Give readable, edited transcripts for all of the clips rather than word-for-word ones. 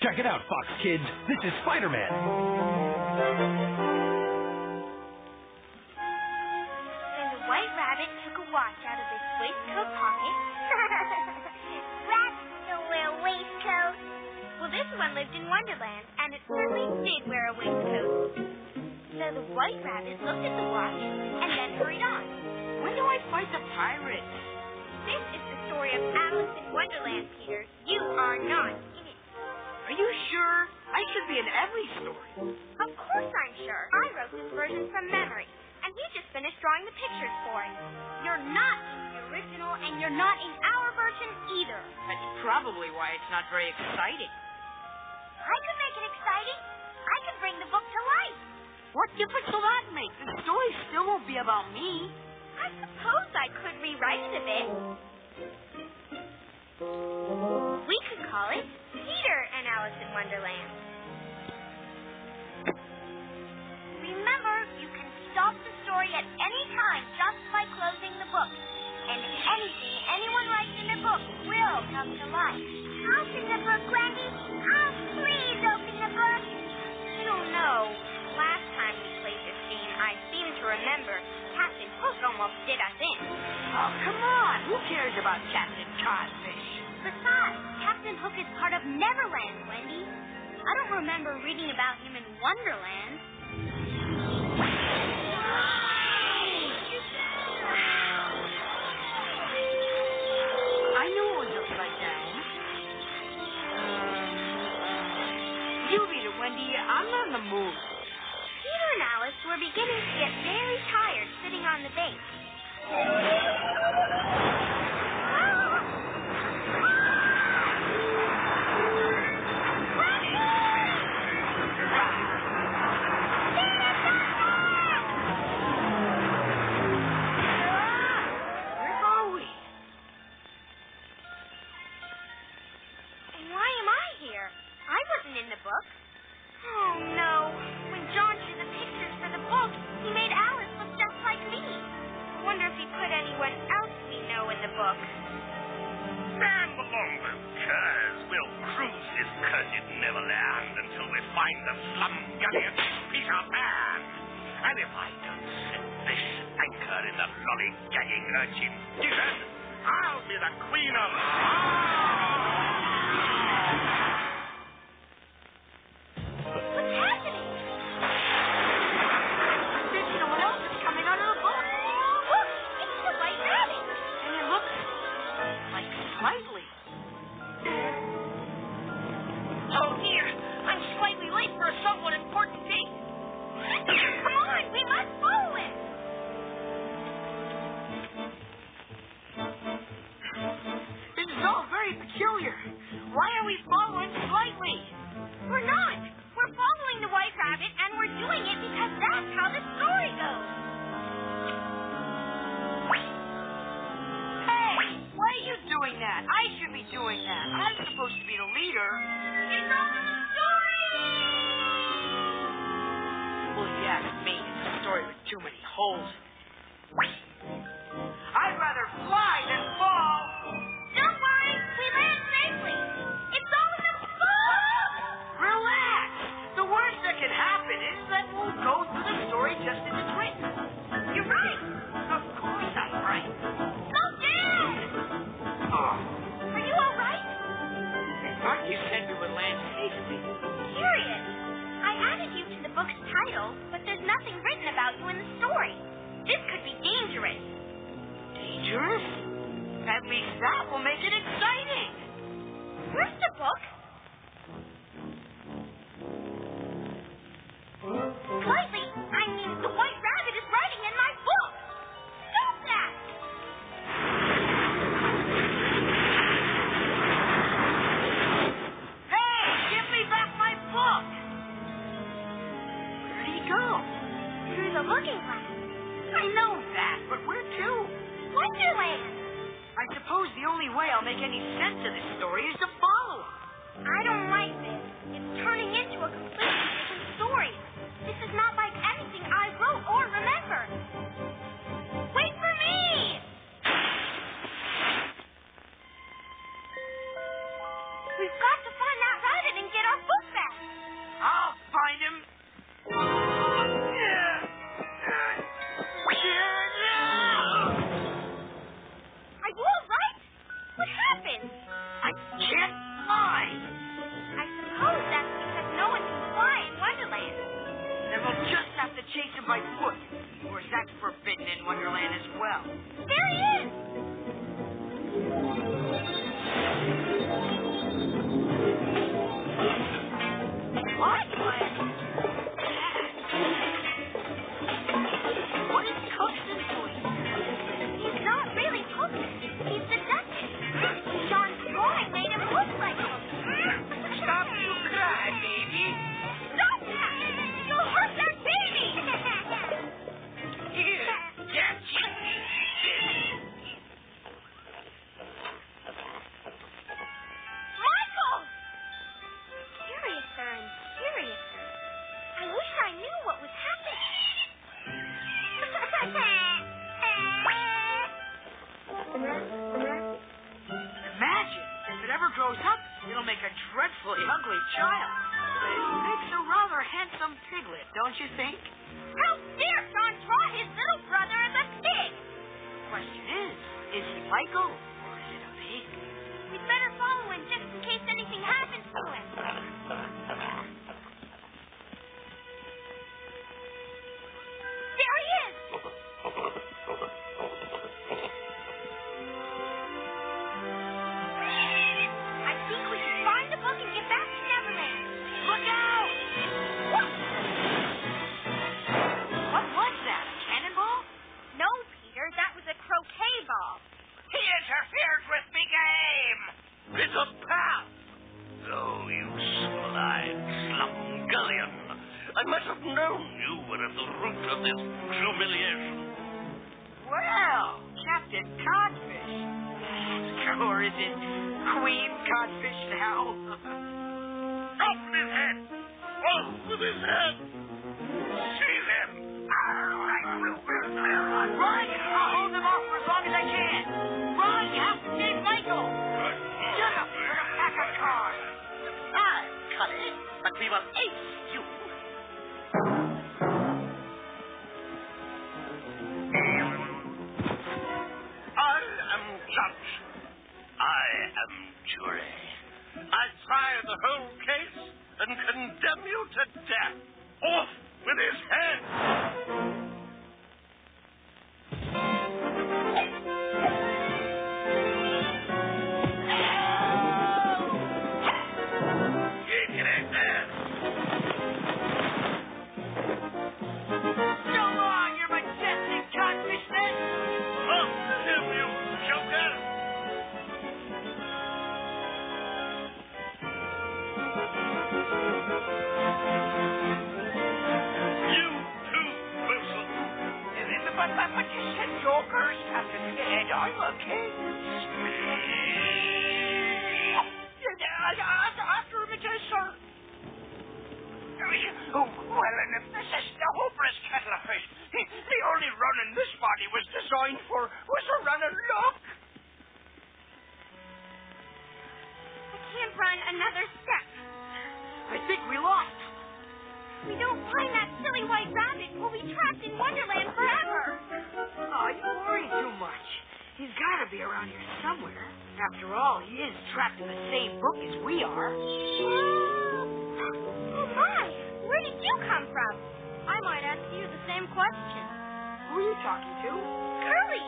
Check it out, Fox Kids. This is Spider-Man. Then the White Rabbit took a watch out of his waistcoat pocket. Rabbits don't wear waistcoats. Well, this one lived in Wonderland, and it certainly did wear a waistcoat. So the White Rabbit looked at the watch and then hurried on. When do I fight the pirates? This is the story of Alice in Wonderland, Peter. You are not in it. Are you sure? I should be in every story. Of course I'm sure. I wrote this version from memory, and we just finished drawing the pictures for it. You're not in the original, and you're not in our version either. That's probably why it's not very exciting. I could make it exciting. I could bring the book to life. What difference will that make? The story still won't be about me. I suppose I could rewrite it a bit. We could call it Peter and Alice in Wonderland. Remember, you can stop the story at any time just by closing the book. And anything anyone writes in the book will come to life. Open the book, Wendy. Oh, please open the book. I don't know. Last time we played this game, I seem to remember Captain Hook almost did us in. Oh, come on. Who cares about Captain Codfish? Besides, Captain Hook is part of Neverland, Wendy. I don't remember reading about him in Wonderland. I knew it was upside down. You read it, Wendy. I'm not in the mood. Peter and Alice were beginning to get very tired sitting on the bench. Where are we? And why am I here? I wasn't in the book. Oh, no. When John drew the pictures for the book, he made Alice look just like me. I wonder if he put anyone else we know in the book. Stand along, curs. We'll cruise this cursed Neverland until we find the slumgullion Peter Pan. And if I don't set this anchor in the lollygagging urchin desert, I'll be the queen of... What's happening? There's no one else that's coming out of the book. Look, it's the White Rabbit. And it looks like slightly. Oh, dear. I'm slightly late for a somewhat important date. Come on, we must follow him. This is all very peculiar. Why are we following slightly? We're not. We're following the White Rabbit, and we're doing it because that's how the story goes. Hey, why are you doing that? I should be doing that. I'm supposed to be the leader. It's all in the story! Well, if you ask me, it's a story with too many holes. I'd rather fly than fall. Don't worry, we land safely. It's all in the book! Relax. The worst that can happen is that we'll go through the story just as it's written. You're right. Of course I'm right. Slow down! Oh, Are you all right? I thought you said we would land safely. Curious. I added you to the book's title, but there's nothing written about you in the story. This could be dangerous. Dangerous? At least that will make it exciting. Where's the book? Slightly, I mean, the White Rabbit is writing in my book. Stop that! Hey, give me back my book. Where did he go? Through the looking glass. I know that, but where to? Wonderland. I suppose the only way I'll make any sense of this story is to follow him. I don't like this. It's turning into a completely different story. This is not like anything I wrote or remember. Wait for me! We've got to find that rabbit and get our make a dreadfully ugly child. But he makes a rather handsome piglet, don't you think? How dare John draw his little brother as a pig? Question is he Michael or is it a pig? We'd better follow him just in case anything happens to him. There he is! I think we should find the book and get back to Neverland. Look out! What? What was that? A cannonball? No, Peter, that was a croquet ball. He interfered with me game! It's a path! Oh, you small-eyed slumgullion. I might have known you were at the root of this humiliation. Well, Captain Codfish. Or is it Queen Codfish now? Off with his head! Off with his head! Seize him! Run! I'll hold them off for as long as I can. Run! You have to save Michael! Shut up, little pack of cards! Aye, Cully, but we will ace you. I am judge. I am jury. I try the whole case and condemn you to death. Off with his head! So long, your majestic codfishness! Off with him, you joker! You too, Wilson. But you said jokers, Captain Head. I'm a king. After him, sir. Oh, well, and if this is the hopeless kettle of fish, the only running this body was designed for was a run of luck. I can't run another step. I think we lost. If we don't find that silly white rabbit, we'll be trapped in Wonderland forever. Oh, you worry too much. He's got to be around here somewhere. After all, he is trapped in the same book as we are. Oh, my. Where did you come from? I might ask you the same question. Who are you talking to? Curly.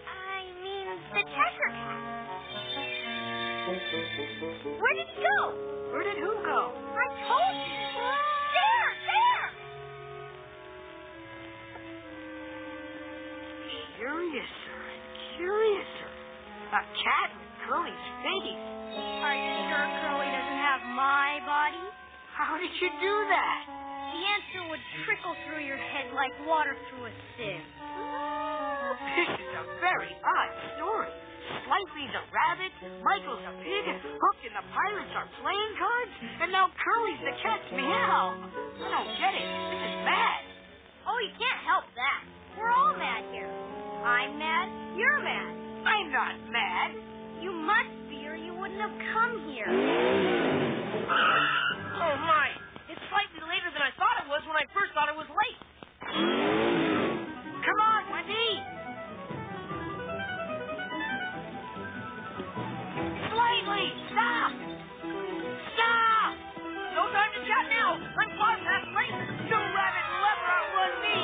I mean, the Cheshire Cat. Where did he go? Where did who go? I told you. There! Curiouser and curiouser. A cat with Curly's face. Are you sure Curly doesn't have my body? How did you do that? The answer would trickle through your head like water through a sieve. This is a very odd story. Slightly's a rabbit, Michael's a pig, Hook and the pirates are playing cards, and now Curly's the cat's meow. I don't get it. This is mad. Oh, you can't help that. We're all mad here. I'm mad, you're mad. I'm not mad. You must be or you wouldn't have come here. Oh, my. It's slightly later than I thought it was when I first thought it was late. Come on, Wendy. Slightly, stop. Stop. No time to chat now. I'm far past late. No rabbit will ever outrun me.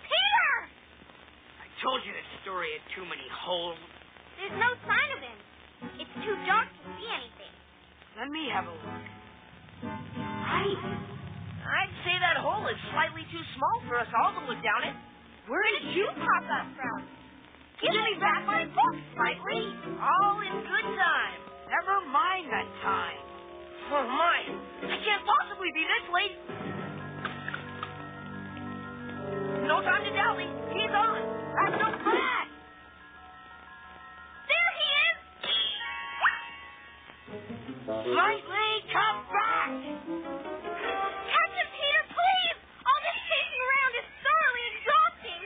Peter! I told you this story had too many holes. There's no sign of him. It's too dark to see anything. Let me have a look. Right. I'd say that hole is slightly too small for us all to look down it. Where did you pop up from? Give me back my book, Slightly. All in good time. Never mind that time. Oh, my. I can't possibly be this late. No time to dally. He's on. That's so fast. There he is! Slightly, come back. Captain Peter, please! All this chasing around is thoroughly exhausting.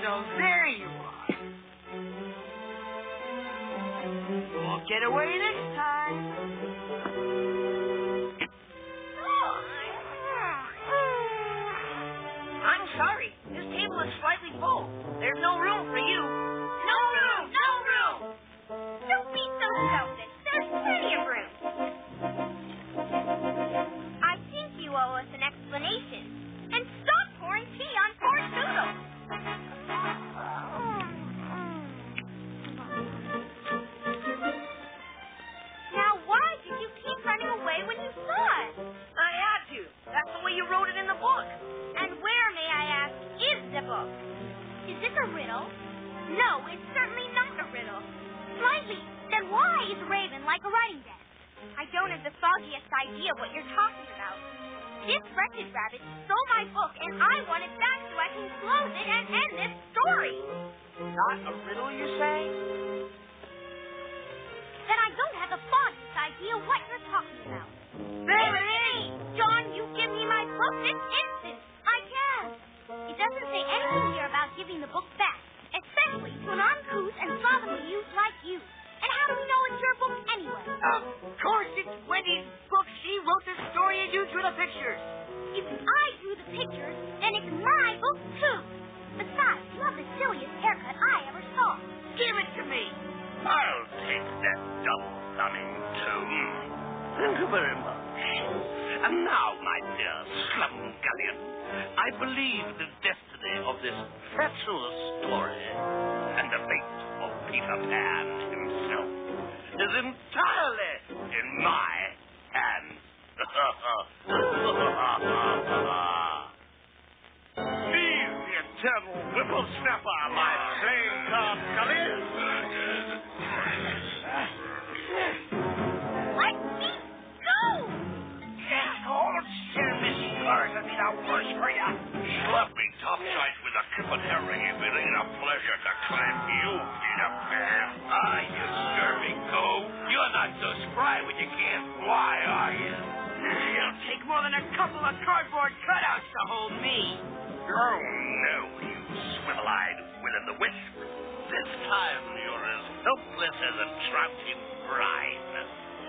So there get away this time. I'm sorry. This table is slightly full. There's no room for you. No room! No room! Don't be so selfish. There's plenty of room. I think you owe us an explanation. And stop pouring tea on poor Toodle. Now, why did you keep running away when you saw us? I had to. That's the way you wrote it in the book. And where, may I ask, is the book? Is this a riddle? No, it's certainly not a riddle. Slightly. Then why is Raven like a writing desk? I don't have the foggiest idea what you're talking about. This wretched rabbit stole my book, and I want it back so I can close it and end this story. Not a riddle, you say? Then I don't have the foggiest idea what you're talking about. There it is! John, you give me my book this instant. I can't. It doesn't say anything here about giving the book back, especially to an uncouth and slovenly youth like you. And how do we know it's your book anyway? Of course it's Wendy's book. She wrote the story and you drew the pictures. If I drew the pictures, then it's my book, too. Besides, you have the silliest haircut I ever saw. Give it to me. I'll take that double-thumbing tune. Thank you very much. And now, my dear Slumgullion, I believe the destiny of this fatuous story and the fate of Peter Pan himself is entirely in my hands. Be the eternal whippersnapper, my playing card Gullion. Let me go! Hold still, Miss Flores, and be the worse for you. Slap me topside with a clip of herring. It will ain't a pleasure to clamp you, Peter Pan. Ah, you scurvy cove. You're not so spry when you can't fly, are you? It'll take more than a couple of cardboard cutouts to hold me. Oh, no, you swivel-eyed will-o'-the-wisp. This time you're as helpless as a trout in brine,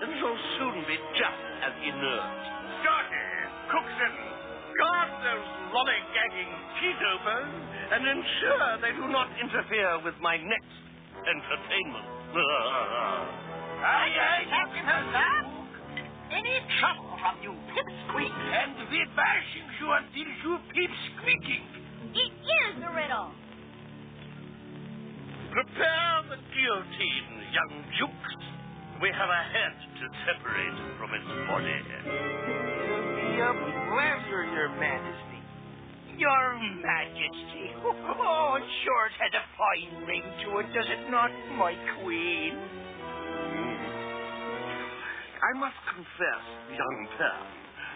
and shall soon be just as inert. Darky, Cookson, guard those lollygagging teetoppers, and ensure they do not interfere with my next entertainment. Aye, aye, Captain Hussar. Any trouble from you pipsqueak? And the bashing you until you keep squeaking. It is a riddle. Prepare the guillotine, young dukes. We have a head to separate from its body. Your pleasure, Your Majesty. Your Majesty. Oh, it sure has a fine ring to it, does it not, my queen? I must confess, young Pan,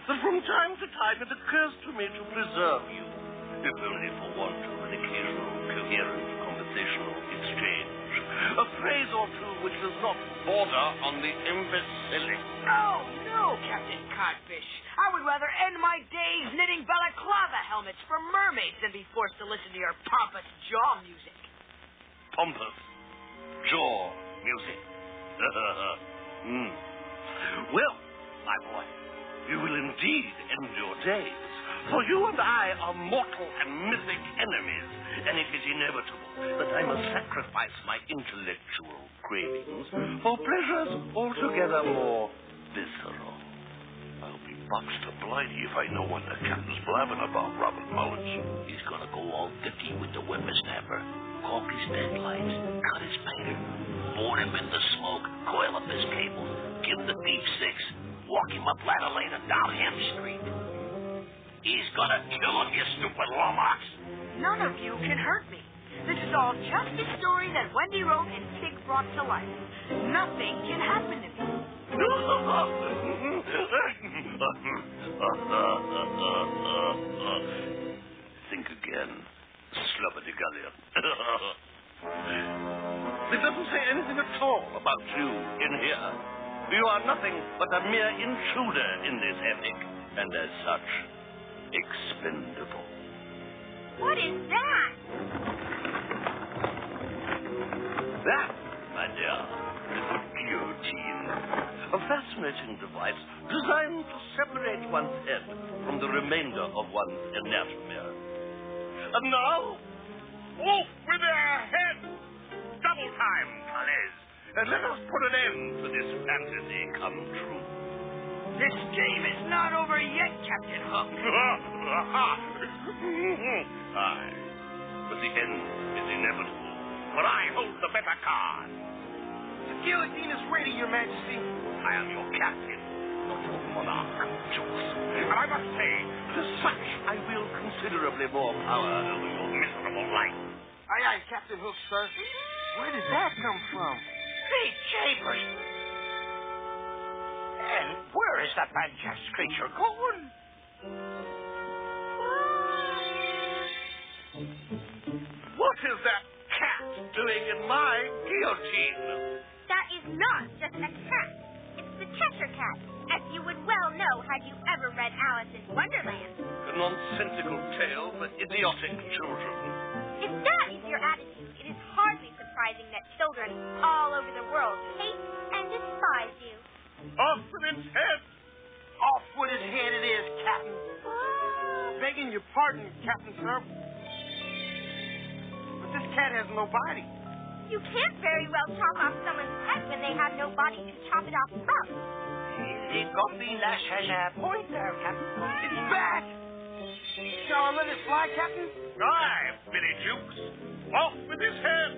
that from time to time it occurs to me to preserve you, if only for want of an occasional coherent conversational exchange. A phrase or two which does not border on the imbecilic. Oh, no, Captain Codfish. I would rather end my days knitting balaclava helmets for mermaids than be forced to listen to your pompous jaw music. Pompous jaw music. Well, my boy, you will indeed end your days. For you and I are mortal and mythic enemies, and it is inevitable that I must sacrifice my intellectual cravings for pleasures altogether more visceral. I'll be boxed to blighty if I know what the captain's blabbing about, Robert Mullins. He's gonna go all dicky with the whippersnapper, caulk his deadlights, cut his painter, board him in the smoke, coil up his cables, give the beef six, walk him up ladder lane and down Ham Street. He's gonna kill him, you stupid lummox. None of you can hurt me. This is all just a story that Wendy wrote and Pig brought to life. Nothing can happen to me. Think again, Slubberdigullion. It doesn't say anything at all about you in here. You are nothing but a mere intruder in this epic, and as such, expendable. What is that? That, my dear, is the guillotine. A fascinating device designed to separate one's head from the remainder of one's anatomy. And now, off with their heads! Double time, Calais, and let us put an end to this fantasy come true. This game is not over yet, Captain Hook. Aye, but the end is inevitable. But I hold the better card. The guillotine is ready, Your Majesty. I am your captain, not your monarch, Jukes. And I must say, as such, I wield considerably more power over your miserable life. Aye, aye, Captain Hook, sir. Where did that come from? Great Chambers! And where is that fantastic creature going? What is that cat doing in my guillotine? That is not just a cat. It's the Cheshire Cat, as you would well know had you ever read Alice in Wonderland. A nonsensical tale for idiotic children. If that is your attitude, it is hardly surprising that children all over the world hate and despise you. Off with its head! Off with his head it is, Captain. Begging your pardon, Captain, sir. But this cat has no body. You can't very well chop off someone's head when they have no body to chop it off from. The Goblin Lass has a point there, Captain. It's back! Shall I let it fly, Captain? Aye, Billy Jukes. Off with his head!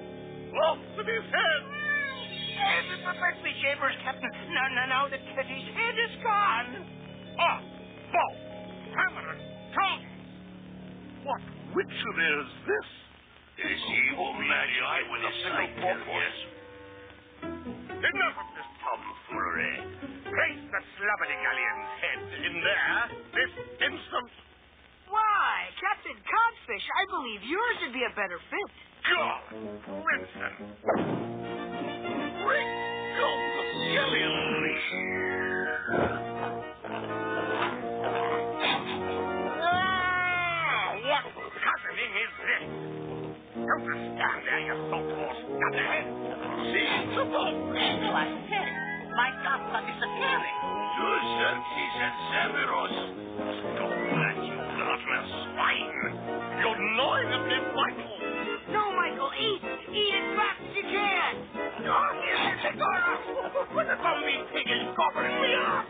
Off with his head! Perfectly Chambers, Captain. Now the kitty's head is gone. Ah, Bob, hammer and tongue! What witchery is this? It is evil magi with a single purpose. Enough of this tomfoolery. Place the slubberdy-gallion's head in there this instant. Why, Captain Codfish, I believe yours would be a better fit. God, Princeton. Great God, the galleon. What cousining is this? Don't stand there, you salt-horse dunderhead. See, the boat. I said it. My dots are disappearing. Two Xerxes and Severus. Stop that, you gluttonous swine. You're gnawing at me vital. No, Michael, eat as fast as you can. Oh, here's the door. The bumbling pig is gobbling me up.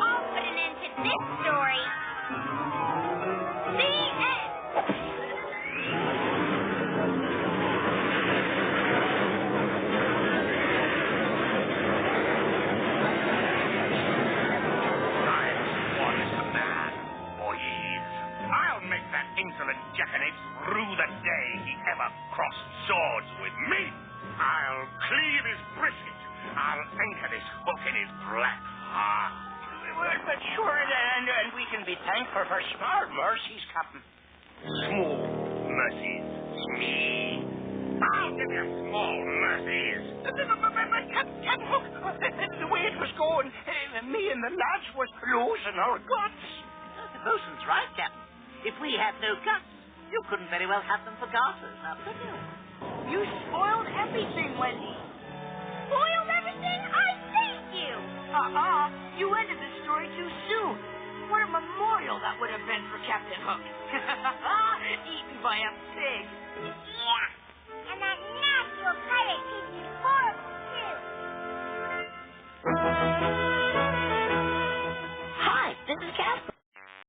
I'll put an end to this story. The end. What is the man, boys? I'll make that insolent jackanapes rue the day he ever crossed swords with me. I'll cleave his brisket. I'll anchor this hook in his black heart. But sure, and we can be thankful for small mercies, Captain. Small mercies. Me. I'll give you small mercies. But Captain Hook, the way it was going, me and the lads was losing our guts. The bosun's right, Captain. If we had no guts, you couldn't very well have them for garters, now could you? You spoiled everything, Wendy. Spoiled everything? I saved you. You ended the story too soon. What a memorial that would have been for Captain Hook. Eaten by a pig. Yeah. And that nasty old pirate tasted